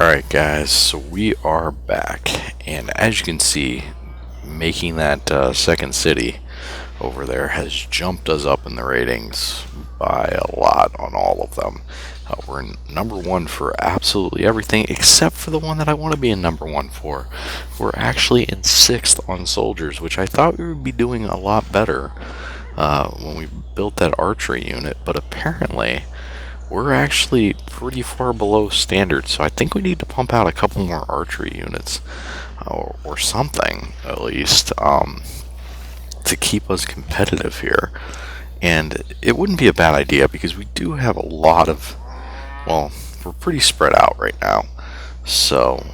Alright guys, so we are back, and as you can see, making that second city over there has jumped us up in the ratings by a lot on all of them. We're number one for absolutely everything except for the one that I want to be in number one for. We're actually in sixth on soldiers, which I thought we would be doing a lot better when we built that archery unit, but apparently we're actually pretty far below standard, so I think we need to pump out a couple more archery units, or something, at least, to keep us competitive here. And it wouldn't be a bad idea, because we do have a lot of, well, we're pretty spread out right now. So,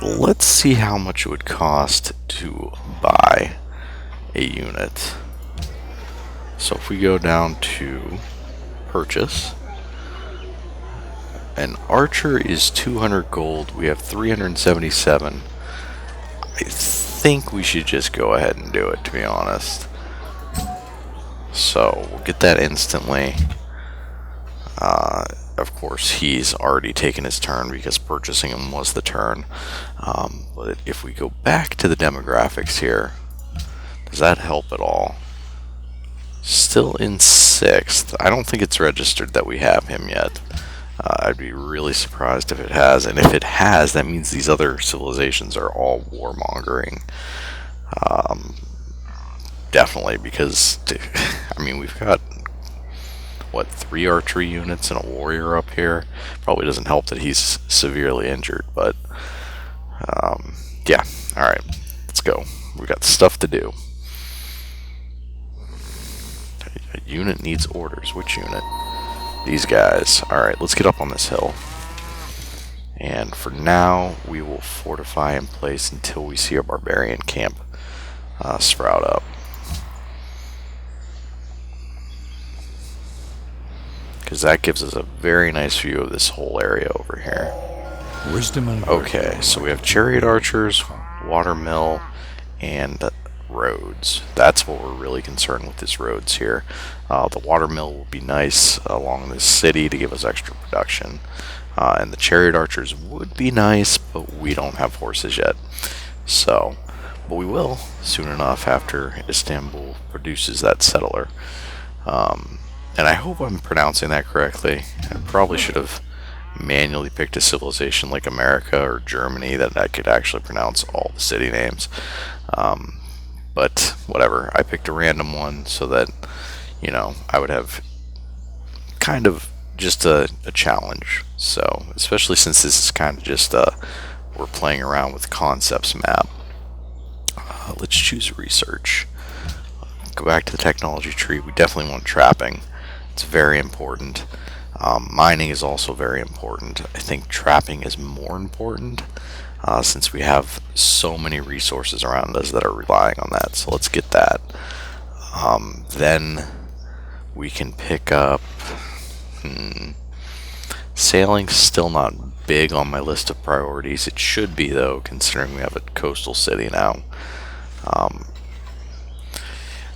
let's see how much it would cost to buy a unit. So if we go down to purchase, an archer is 200 gold. We have 377. I think we should just go ahead and do it, to be honest. So we'll get that instantly. Of course, he's already taken his turn because purchasing him was the turn. But if we go back to the demographics here, does that help at all? Still in sixth. I don't think it's registered that we have him yet. I'd be really surprised if it has, and if it has, that means these other civilizations are all warmongering. Definitely, because, I mean, we've got, what, 3 archery units and a warrior up here. Probably doesn't help that he's severely injured, but, yeah, alright, let's go. We've got stuff to do. A unit needs orders. Which unit? These guys. Alright, let's get up on this hill. And for now, we will fortify in place until we see a barbarian camp sprout up. Because that gives us a very nice view of this whole area over here. Wisdom and okay, so we have chariot archers, watermill, and roads. That's what we're really concerned with, is roads here. The watermill will be nice along this city to give us extra production. And the chariot archers would be nice, but we don't have horses yet. So, but we will soon enough after Istanbul produces that settler. And I hope I'm pronouncing that correctly. I probably should have manually picked a civilization like America or Germany that I could actually pronounce all the city names. But whatever, I picked a random one so that, you know, I would have kind of just a challenge. So, especially since this is kind of just we're playing around with concepts map. Let's choose research. Go back to the technology tree. We definitely want trapping. It's very important. Mining is also very important. I think trapping is more important, since we have so many resources around us that are relying on that. So let's get that. Then we can pick up... Sailing's still not big on my list of priorities. It should be, though, considering we have a coastal city now.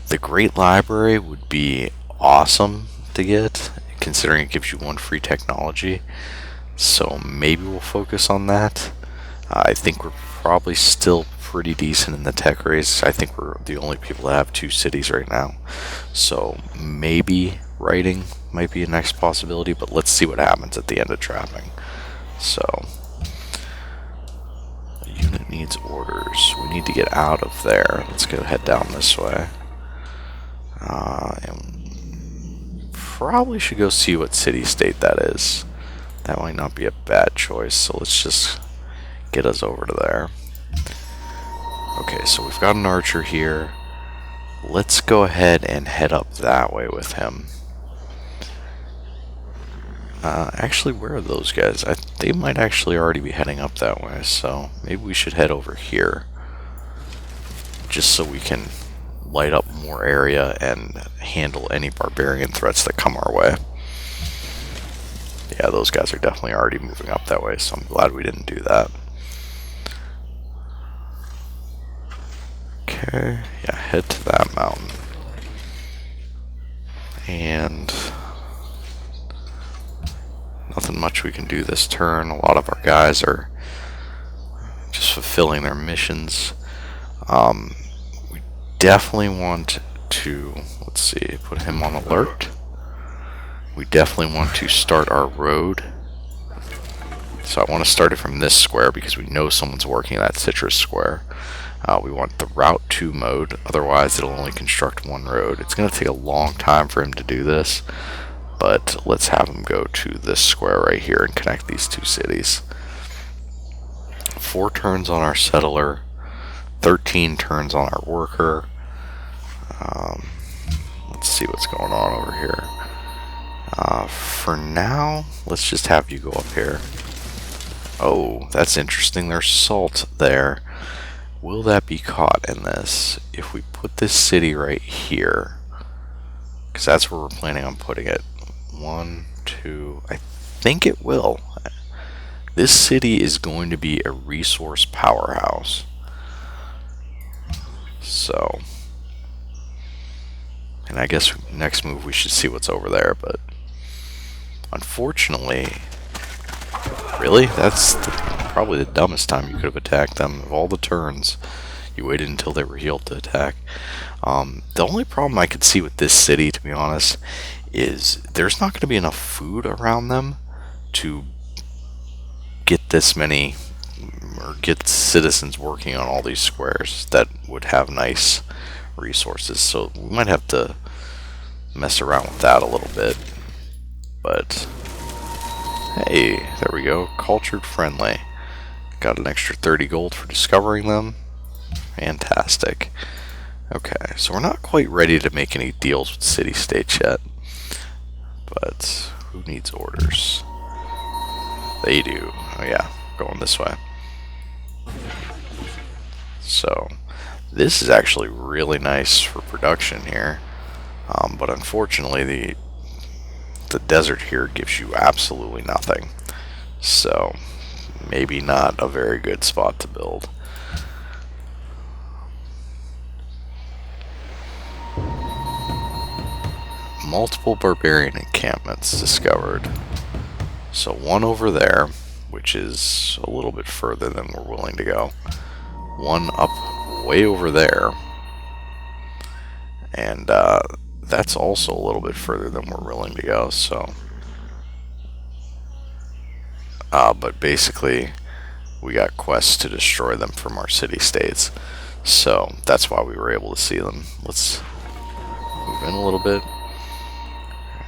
The Great Library would be awesome to get, considering it gives you 1 free technology. So maybe we'll focus on that. I think we're probably still pretty decent in the tech race. I think we're the only people that have 2 cities right now. So maybe writing might be a next possibility, but let's see what happens at the end of trapping. So, a unit needs orders. We need to get out of there. Let's go head down this way. And probably should go see what city-state that is. That might not be a bad choice, so let's just get us over to there. Okay, so we've got an archer here. Let's go ahead and head up that way with him. Actually, where are those guys? They might actually already be heading up that way, so maybe we should head over here. Just so we can light up more area and handle any barbarian threats that come our way. Yeah, those guys are definitely already moving up that way, so I'm glad we didn't do that. Okay, yeah, head to that mountain. And nothing much we can do this turn. A lot of our guys are just fulfilling their missions. We definitely want to, let's see, put him on alert. We definitely want to start our road. So I want to start it from this square because we know someone's working that citrus square. We want the Route 2 mode, otherwise it'll only construct one road. It's going to take a long time for him to do this, but let's have him go to this square right here and connect these two cities. 4 turns on our settler, 13 turns on our worker. Let's see what's going on over here. For now, let's just have you go up here. Oh, that's interesting. There's salt there. Will that be caught in this? If we put this city right here, because that's where we're planning on putting it. 1, 2, I think it will. This city is going to be a resource powerhouse. So, and I guess next move we should see what's over there, but unfortunately, really? That's probably the dumbest time you could have attacked them. Of all the turns, you waited until they were healed to attack. The only problem I could see with this city, to be honest, is there's not going to be enough food around them to get this many, or get citizens working on all these squares that would have nice resources. So we might have to mess around with that a little bit. But hey, there we go. Cultured friendly. Got an extra 30 gold for discovering them. Fantastic. Okay, so we're not quite ready to make any deals with city-states yet. But who needs orders? They do. Oh yeah, going this way. So this is actually really nice for production here. But unfortunately the desert here gives you absolutely nothing. So maybe not a very good spot to build. Multiple barbarian encampments discovered. So one over there, which is a little bit further than we're willing to go. One up way over there. And that's also a little bit further than we're willing to go, so but basically we got quests to destroy them from our city-states, so that's why we were able to see them. Let's move in a little bit.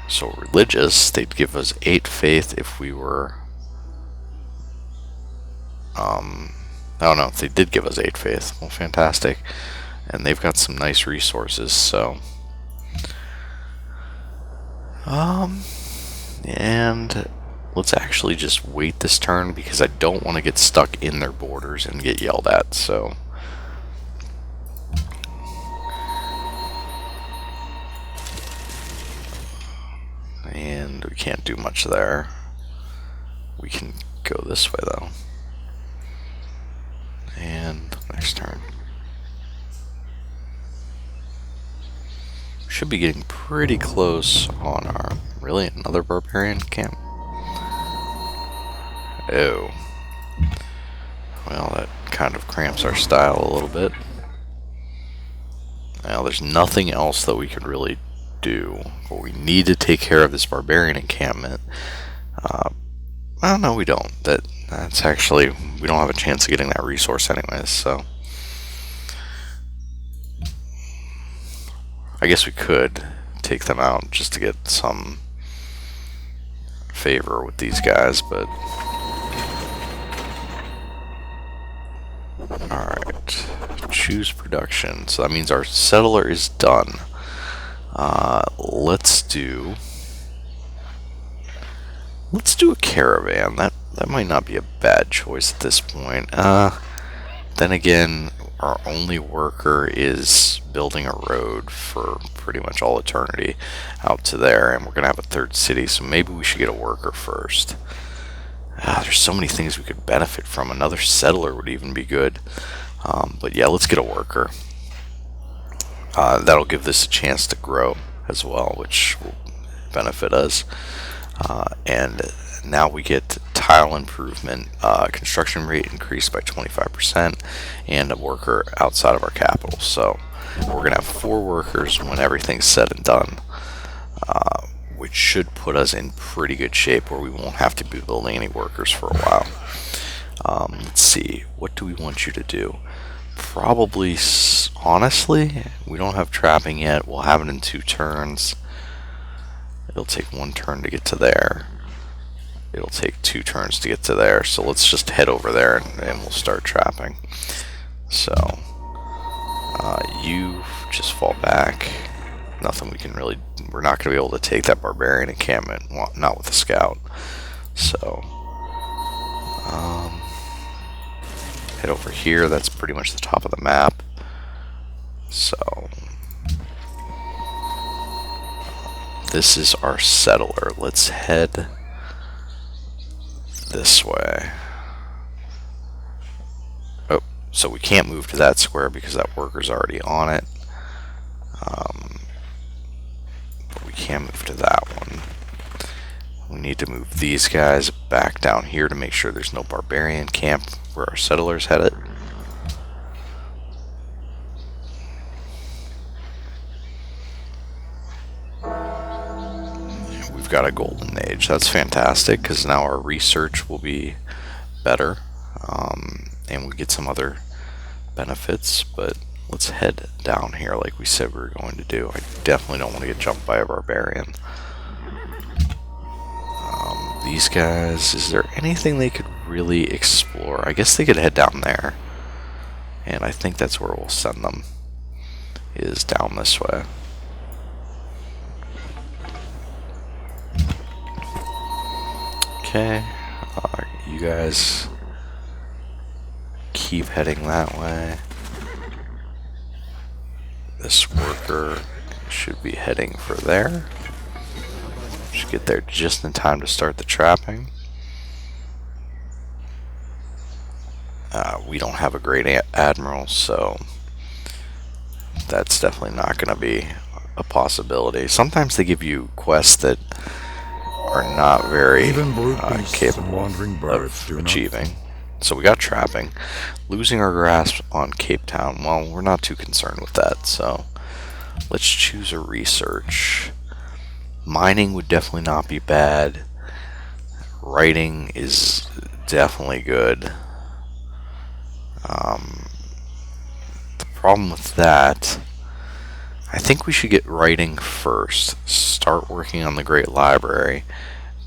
So religious, they'd give us 8 faith if we were oh no, they did give us 8 faith. Well, fantastic. And they've got some nice resources, so and let's actually just wait this turn because I don't want to get stuck in their borders and get yelled at, so and we can't do much there. We can go this way though. And next turn. Should be getting pretty close on our... Really? Another barbarian camp? Oh. Well, that kind of cramps our style a little bit. Now, there's nothing else that we could really do. But we need to take care of this barbarian encampment. Well, no, we don't. That's actually... We don't have a chance of getting that resource anyways, so... I guess we could take them out just to get some favor with these guys, but... Alright. Choose production. So that means our settler is done. Let's do a caravan. That might not be a bad choice at this point. Then again, our only worker is building a road for pretty much all eternity out to there, and we're gonna have a 3rd city, so maybe we should get a worker first. There's so many things we could benefit from. Another settler would even be good. But yeah, let's get a worker. That'll give this a chance to grow as well, which will benefit us. And now we get tile improvement, construction rate increased by 25%, and a worker outside of our capital. So we're going to have 4 workers when everything's said and done, which should put us in pretty good shape where we won't have to be building any workers for a while. Let's see, what do we want you to do? Probably, honestly, we don't have trapping yet. We'll have it in 2 turns. It'll take 1 turn to get to there. It'll take 2 turns to get to there. So let's just head over there and we'll start trapping. So you just fall back. Nothing we can really, we're not going to be able to take that barbarian encampment, not with the scout. So head over here. That's pretty much the top of the map. So this is our settler. Let's head this way. Oh, so we can't move to that square because that worker's already on it. But we can move to that one. We need to move these guys back down here to make sure there's no barbarian camp where our settlers headed. We've got a golden age. That's fantastic because now our research will be better, and we'll get some other benefits. But let's head down here like we said we were going to do. I definitely don't want to get jumped by a barbarian. These guys, is there anything they could really explore? I guess they could head down there, and I think that's where we'll send them, is down this way. Okay, you guys keep heading that way. This worker should be heading for there. Should get there just in time to start the trapping. We don't have a great admiral, so that's definitely not going to be a possibility. Sometimes they give you quests that are not very capable of achieving. So we got trapping. Losing our grasp on Cape Town. Well, we're not too concerned with that, so let's choose a research. Mining would definitely not be bad. Writing is definitely good. The problem with that, I think we should get writing first. Start working on the Great Library,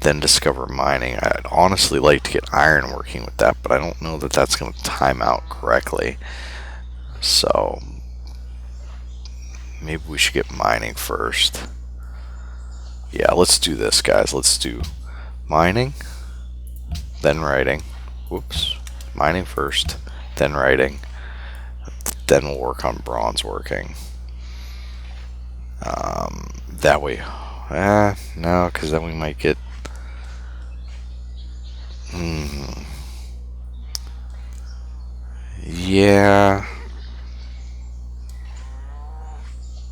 then discover mining. I'd honestly like to get iron working with that, but I don't know that that's going to time out correctly. So maybe we should get mining first. Yeah, let's do this, guys. Let's do mining, then writing. Whoops. Mining first, then writing. Then we'll work on bronze working. That way. No, because then we might get... Yeah.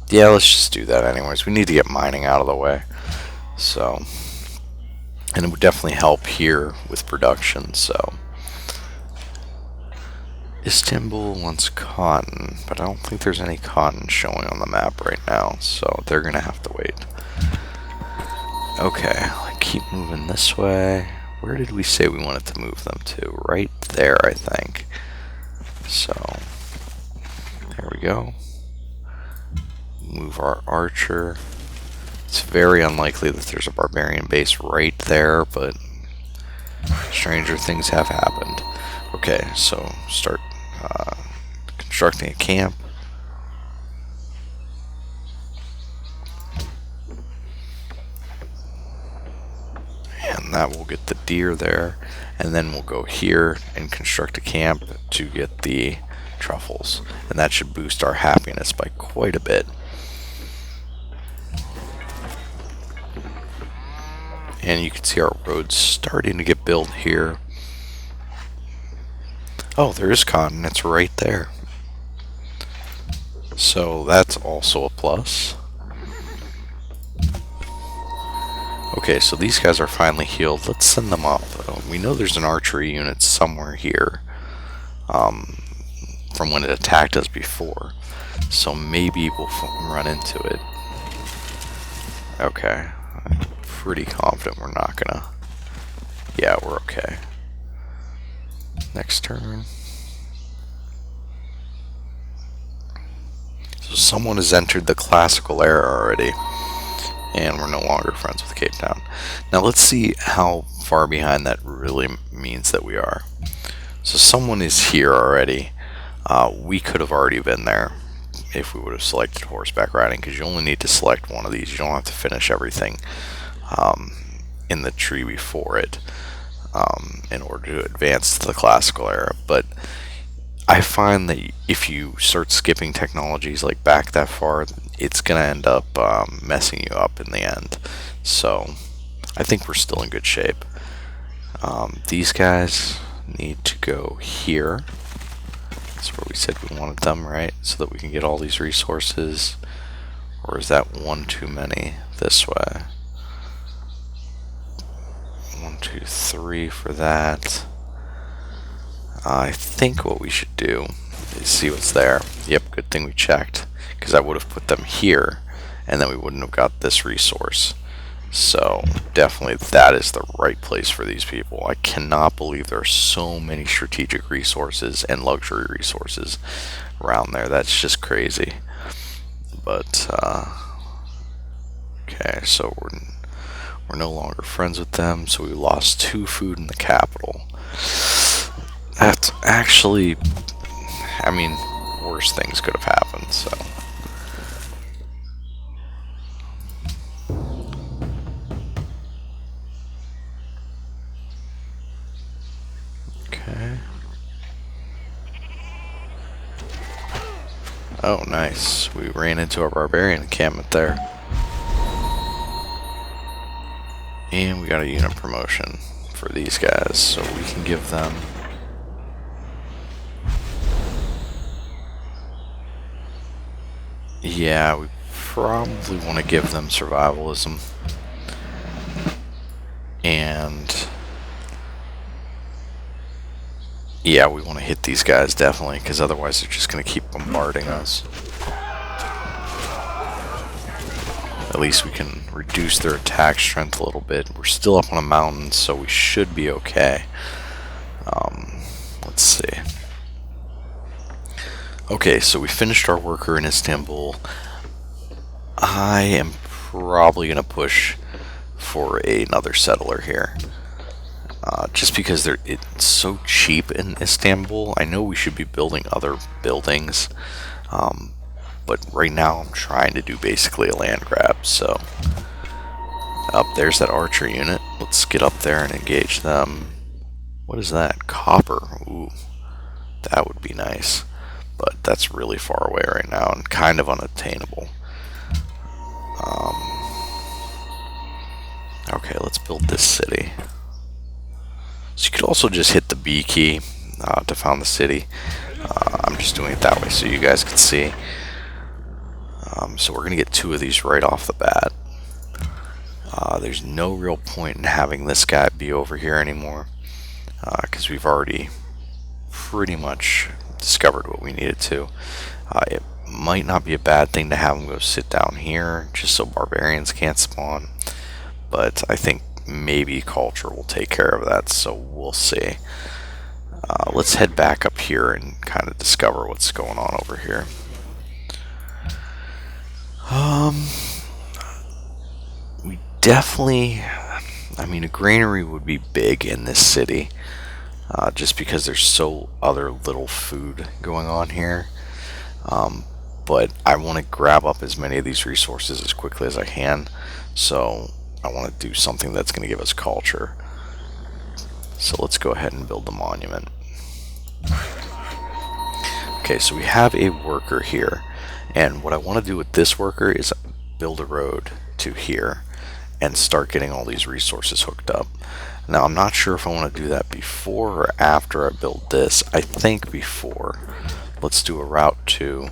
Yeah, let's just do that anyways. We need to get mining out of the way. So, and it would definitely help here with production, so. Istanbul wants cotton, but I don't think there's any cotton showing on the map right now, so they're gonna have to wait. Okay, I'll keep moving this way. Where did we say we wanted to move them to? Right there, I think. So, there we go. Move our archer. It's very unlikely that there's a barbarian base right there, but stranger things have happened. Okay, so start constructing a camp. And that will get the deer there. And then we'll go here and construct a camp to get the truffles. And that should boost our happiness by quite a bit. And you can see our roads starting to get built here. Oh, there is cotton. It's right there. So that's also a plus. Okay, so these guys are finally healed. Let's send them up. We know there's an archery unit somewhere here from when it attacked us before. So maybe we'll run into it. Okay. I'm pretty confident we're not gonna... Yeah, we're okay. Next turn. So someone has entered the classical era already. And we're no longer friends with Cape Town. Now let's see how far behind that really means that we are. So someone is here already. We could have already been there if we would have selected horseback riding, because you only need to select one of these. You don't have to finish everything in the tree before it in order to advance to the classical era. But I find that if you start skipping technologies like back that far, it's going to end up messing you up in the end. So I think we're still in good shape. These guys need to go here. That's where we said we wanted them, right? So that we can get all these resources. Or is that one too many? This way. 1, 2, 3 for that. I think what we should do is see what's there. Yep, good thing we checked, because I would have put them here and then we wouldn't have got this resource. So definitely that is the right place for these people. I cannot believe there are so many strategic resources and luxury resources around there. That's just crazy. But okay, so we're no longer friends with them, so we lost 2 food in the capital. That's actually, I mean, worse things could have happened, so. Okay. Oh, nice. We ran into a barbarian encampment there. And we got a unit promotion for these guys, so we can give them... Yeah, we probably want to give them survivalism. And... yeah, we want to hit these guys, definitely, because otherwise they're just going to keep bombarding us. At least we can reduce their attack strength a little bit. We're still up on a mountain, so we should be okay. Let's see. Okay, so we finished our worker in Istanbul. I am probably going to push for another settler here. Just because it's so cheap in Istanbul. I know we should be building other buildings, but right now I'm trying to do basically a land grab. So up there's that archer unit. Let's get up there and engage them. What is that? Copper. Ooh, that would be nice, but that's really far away right now and kind of unattainable. Okay, let's build this city. So you could also just hit the B key to found the city. I'm just doing it that way so you guys can see. So we're going to get 2 of these right off the bat. There's no real point in having this guy be over here anymore, because we've already pretty much discovered what we needed to. It might not be a bad thing to have him go sit down here just so barbarians can't spawn, but I think maybe culture will take care of that, so we'll see. Let's head back up here and kind of discover what's going on over here. We definitely, I mean, a granary would be big in this city, just because there's so other little food going on here. But I want to grab up as many of these resources as quickly as I can, so I want to do something that's going to give us culture. So let's go ahead and build the monument. Okay, so we have a worker here, and what I want to do with this worker is build a road to here and start getting all these resources hooked up. Now I'm not sure if I want to do that before or after I build this. I think before. Let's do a route to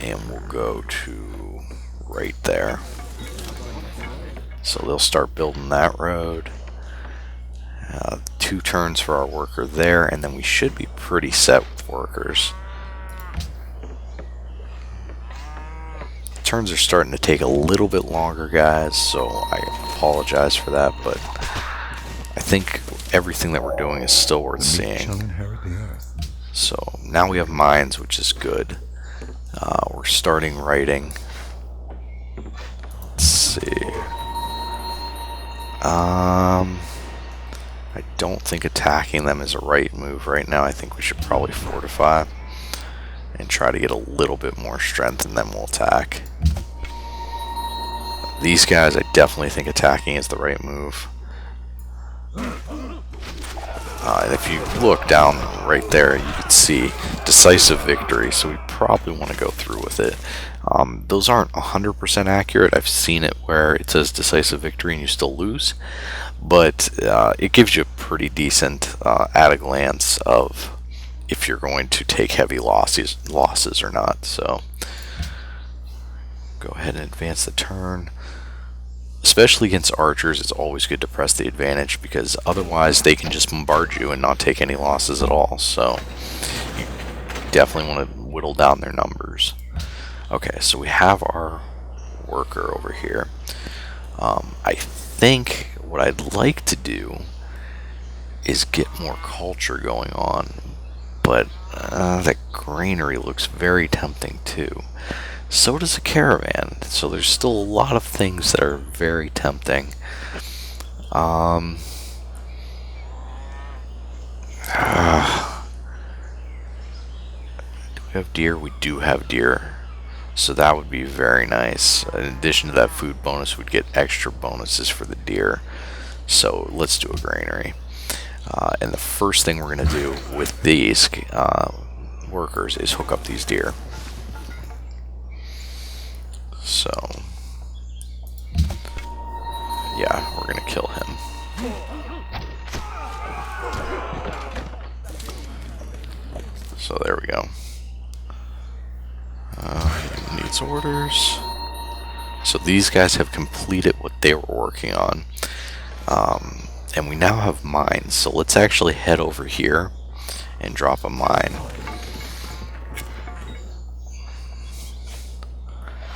and we'll go to right there. So they'll start building that road. 2 turns for our worker there, and then we should be pretty set with workers. Turns are starting to take a little bit longer, guys, so I apologize for that, but I think everything that we're doing is still worth seeing. So now we have mines, which is good. We're starting writing. Let's see. I don't think attacking them is a right move right now. I think we should probably fortify and try to get a little bit more strength, and then we'll attack. These guys, I definitely think attacking is the right move. If you look down right there, you can see decisive victory, so we probably want to go through with it. Those aren't 100% accurate. I've seen it where it says decisive victory and you still lose, but it gives you a pretty decent at a glance of if you're going to take heavy losses or not. So go ahead and advance the turn. Especially against archers, it's always good to press the advantage, because otherwise they can just bombard you and not take any losses at all. So you definitely want to whittle down their numbers. Okay, so we have our worker over here. I think what I'd like to do is get more culture going on, but that granary looks very tempting too. So does a caravan, so there's still a lot of things that are very tempting. Do we have deer? We do have deer, so that would be very nice. In addition to that food bonus, we'd get extra bonuses for the deer. So let's do a granary. And the first thing we're going to do with these workers is hook up these deer. So, yeah, we're going to kill him. So there we go. He needs orders. So these guys have completed what they were working on. And we now have mines. So let's actually head over here and drop a mine.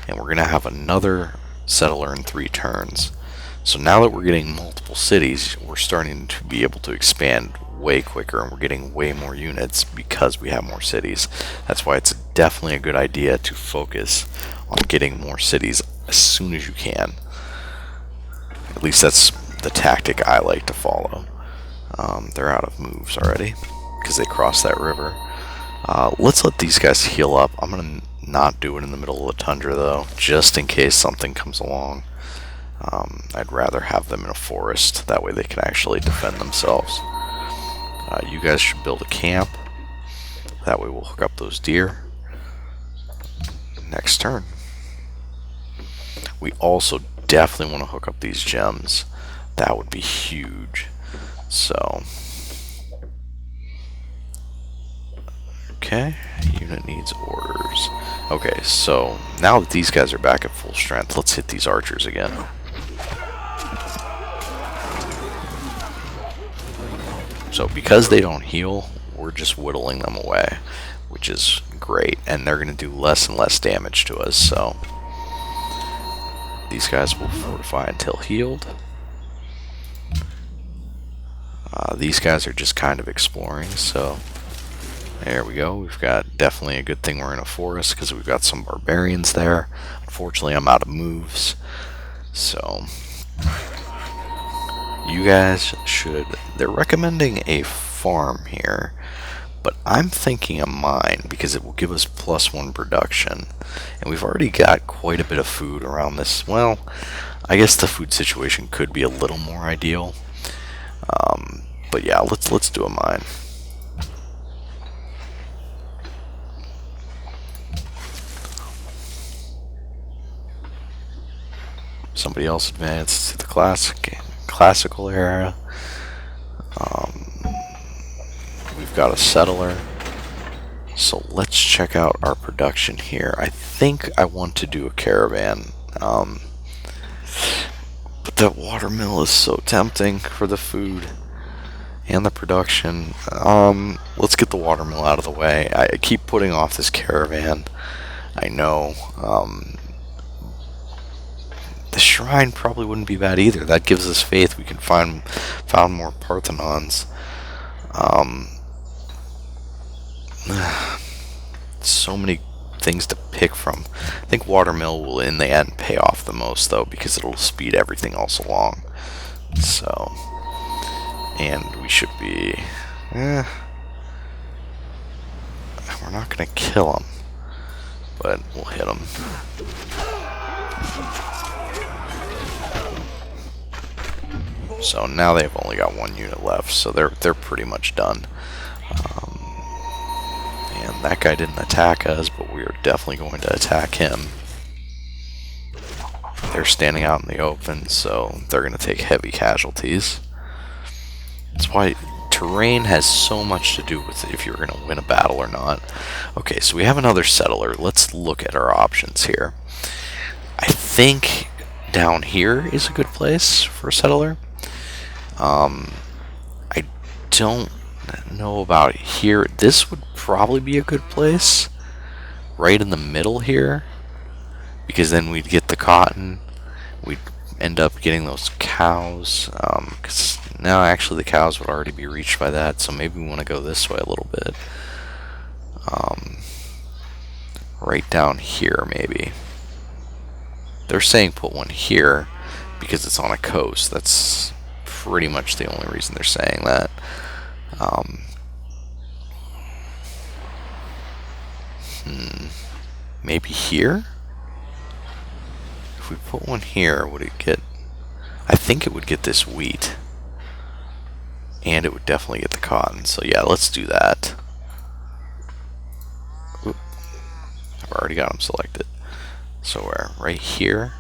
And we're going to have another settler in 3 turns. So now that we're getting multiple cities, we're starting to be able to expand way quicker, and we're getting way more units because we have more cities. That's why it's definitely a good idea to focus on getting more cities as soon as you can. At least that's the tactic I like to follow. They're out of moves already because they crossed that river. Let's let these guys heal up. I'm going to not do it in the middle of the tundra though, just in case something comes along. I'd rather have them in a forest, that way they can actually defend themselves. You guys should build a camp, that way we'll hook up those deer. Next turn. We also definitely want to hook up these gems. That would be huge. So okay, unit needs orders. Okay, so now that these guys are back at full strength, let's hit these archers again. So because they don't heal, we're just whittling them away, which is great, and they're going to do less and less damage to us. So these guys will fortify until healed. These guys are just kind of exploring, so there we go. We've got definitely a good thing we're in a forest because we've got some barbarians there. Unfortunately, I'm out of moves. So you guys should... They're recommending a farm here, but I'm thinking a mine because it will give us +1 production. And we've already got quite a bit of food around this. Well, I guess the food situation could be a little more ideal. But yeah, let's do a mine. Somebody else advanced to the classical era. We've got a settler. So let's check out our production here. I think I want to do a caravan. But But that watermill is so tempting for the food and the production. Let's get the watermill out of the way. I keep putting off this caravan. I know. The shrine probably wouldn't be bad either. That gives us faith we can found more Parthenons. So many things to pick from. I think watermill will in the end pay off the most though, because it'll speed everything else along. So, and we should be we're not gonna kill him, but we'll hit him. So now they've only got one unit left, so they're pretty much done. And that guy didn't attack us, but we are definitely going to attack him. They're standing out in the open, so they're going to take heavy casualties. That's why terrain has so much to do with if you're going to win a battle or not. Okay, so we have another settler. Let's look at our options here. I think down here is a good place for a settler. I don't know about here. This would probably be a good place right in the middle here, because then we'd get the cotton, we'd end up getting those cows, because now actually the cows would already be reached by that, so maybe we want to go this way a little bit. Right down here maybe. They're saying put one here because it's on a coast. That's pretty much the only reason they're saying that. Maybe here? If we put one here, would it get... I think it would get this wheat. And it would definitely get the cotton. So yeah, let's do that. Oop. I've already got them selected. So where? Right here?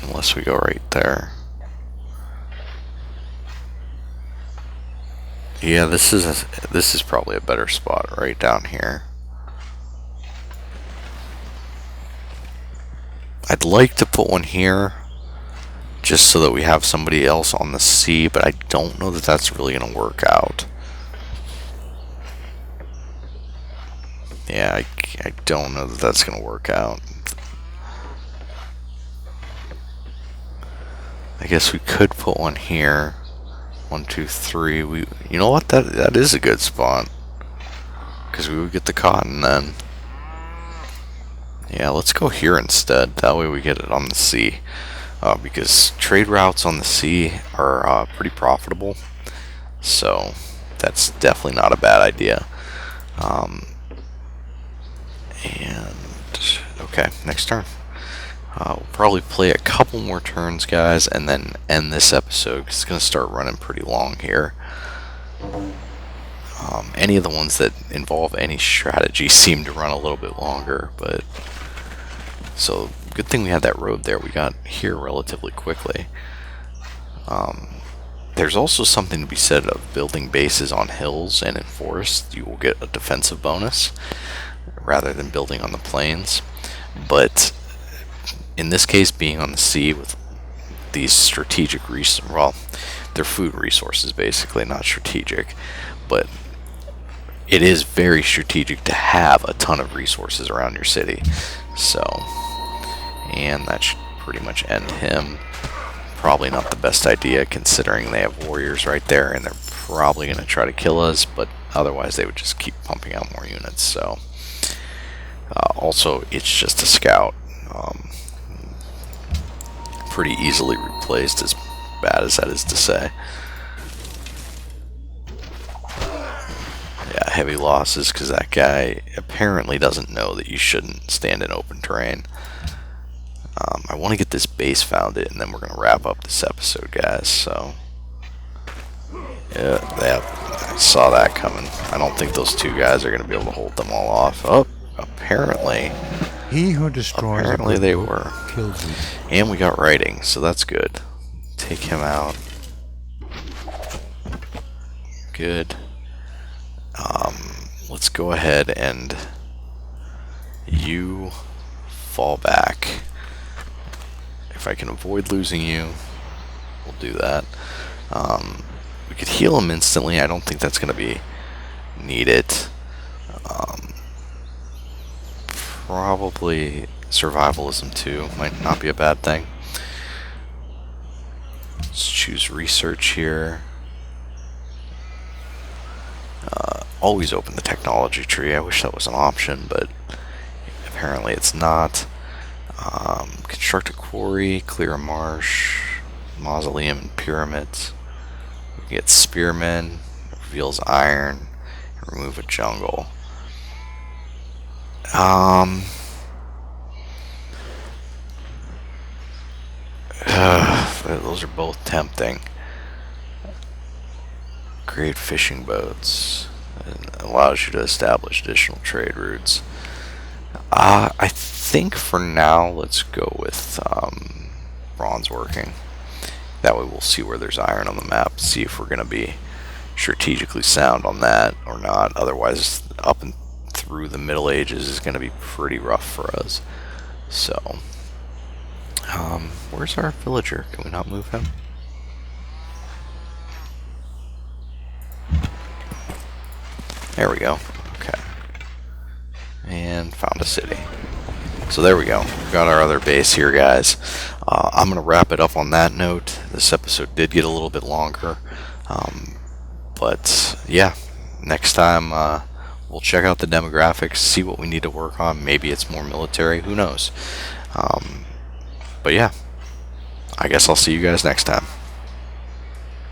Unless we go right there. Yeah, this is probably a better spot right down here. I'd like to put one here just so that we have somebody else on the sea, but I don't know that that's really going to work out. Yeah, I don't know that that's going to work out. I guess we could put one here. 1, 2, 3. You know what? That is a good spot, because we would get the cotton then. Yeah, let's go here instead. That way we get it on the sea, because trade routes on the sea are pretty profitable. So that's definitely not a bad idea. And okay, next turn. We'll probably play a couple more turns, guys, and then end this episode, because it's going to start running pretty long here. Any of the ones that involve any strategy seem to run a little bit longer, but so good thing we had that road there. We got here relatively quickly. There's also something to be said of building bases on hills and in forests. You will get a defensive bonus rather than building on the plains, but in this case, being on the sea with these strategic resources, well, they're food resources basically, not strategic, but it is very strategic to have a ton of resources around your city. So, and that should pretty much end him. Probably not the best idea, considering they have warriors right there, and they're probably going to try to kill us, but otherwise they would just keep pumping out more units. So, also, it's just a scout. Pretty easily replaced, as bad as that is to say. Yeah, heavy losses because that guy apparently doesn't know that you shouldn't stand in open terrain. I want to get this base founded, and then we're going to wrap up this episode, guys. So, yeah, I saw that coming. I don't think those two guys are going to be able to hold them all off. Oh, apparently. He who destroys Apparently they were. Kills him. And we got writing, so that's good. Take him out. Good. let's go ahead and you fall back. If I can avoid losing you, we'll do that. We could heal him instantly. I don't think that's going to be needed. Probably survivalism too. Might not be a bad thing. Let's choose research here. Always open the technology tree. I wish that was an option, but apparently it's not. Construct a quarry, clear a marsh, mausoleum and pyramids. We can get spearmen, reveals iron, and remove a jungle. Those are both tempting. Create fishing boats. It allows you to establish additional trade routes. I think for now, let's go with bronze working. That way we'll see where there's iron on the map, see if we're going to be strategically sound on that or not. Otherwise, up and through the Middle Ages is going to be pretty rough for us. So, where's our villager? Can we not move him? There we go. Okay. And found a city. So there we go. We've got our other base here, guys. I'm going to wrap it up on that note. This episode did get a little bit longer. But yeah, next time we'll check out the demographics, see what we need to work on. Maybe it's more military. Who knows? But yeah, I guess I'll see you guys next time.